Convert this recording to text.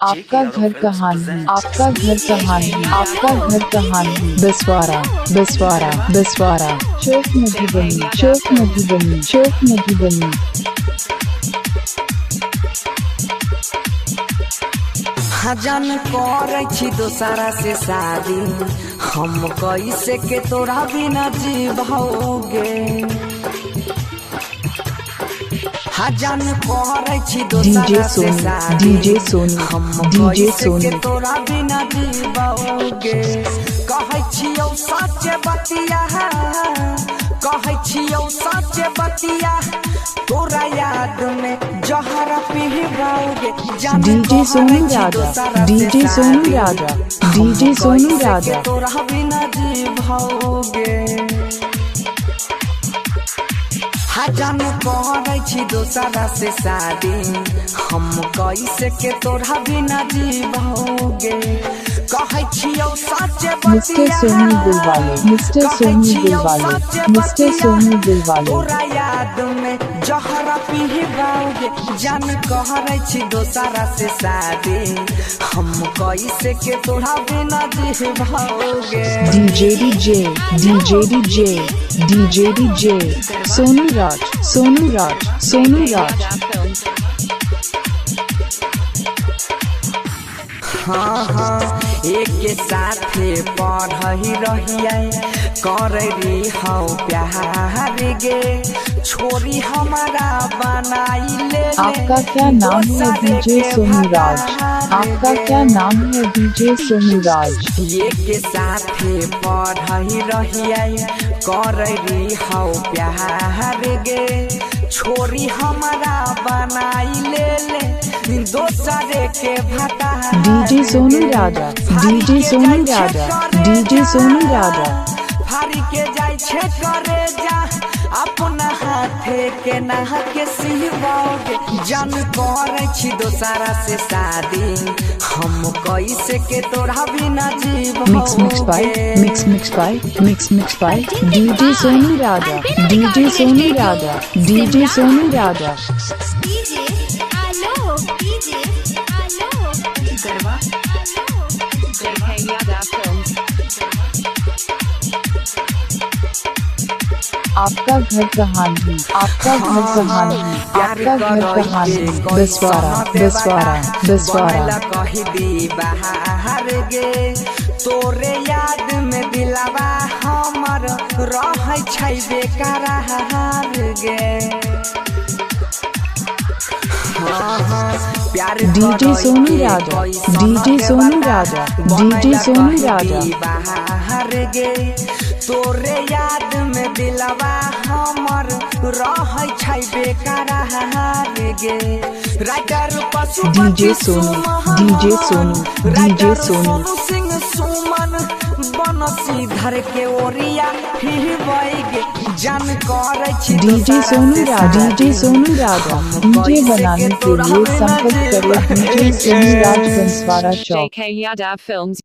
आपका घर कहाँ है? आपका घर कहाँ है? आपका घर कहाँ है? बिस्वारा बिस्वारा बिस्वारा चौक मधुबनी, चौक मधुबनी, चौक मधुबनी। हजन करे छी दोसरा से शादी, हम कैसे के तोरा बिना जीवोगे। हजन करे छी दोसरा से शादी, डीजे सोनू हम डीजे कैसे सोनू के तोरा बिना जीवोगे। कहै छियौ सच बतिया, कहै छियौ सच बतिया, तोरा याद में जहर पीबाओगे। DJ Sonu Raja DJ Sonu Raja DJ Sonu राजा तोरा बिना जीवोगे। हजन करे छी दोसरा से शादी, हम कैसे के तोरा बिना जीवोगे। कहै छियौ सच मिस्टर बतिया, सोनू दिलवाले, मिस्टर सोनू दिलवाले, मिस्टर सोनू दिलवाले। तोरा याद में जहर पीबाओगे। जान कहै छी दोसरा से शादी, हम कैसे के तोरा बिना जीवोगे। DJ DJ DJ DJ DJ DJ Sonu Raj Sonu Raj Sonu Raj. हाँ हाँ एक साथे पढ़ी रहिए, कररी हौ प्यार गे, छोरी हमारा बनाई ले। आपका क्या नाम है डीजे सोनू राज? आपका क्या नाम है डीजे सोनू राज? एक साथे पढ़ी रहिए, कररी हौ प्यार गे, छोरी हमारा बनाई ले दोसरे के भता। DJ Sonu Raja DJ Sonu Raja DJ Sonu राजा। फारी के जाय छे करे जा, अपना हाथे के नहा के सिवाओगे। जान करे छी दोसरा से शादी, हम कैसे के तोरा बिना जीवोगे। Mix mix by mix mix by mix mix by DJ Sonu Raja DJ Sonu Raja DJ Sonu Raja. आपका घर कहाँ है? आपका घर कहाँ है? आपका घर कहाँ है? बिस्वारा बिस्वारा बिस्वारा कही दी बाहर गे, तोरे याद में दिलवा हमर रह छै बेकरार गे। DJ Sonu Raja DJ Sonu Raja DJ Sonu राजा। बाहर गे, तोरे याद में दिलवा हमर रह छै बेकरार गे। राइटर पशु DJ Sonu DJ Sonu DJ Sonu Singh Suman Bansidhar के ओरिया गे। जान करे छी DJ Sonu Raja DJ Sonu Raja. DJ बनाने के लिए संपर्क करें DJ Sonu Raj Banswara Chowk. JK Yadav Films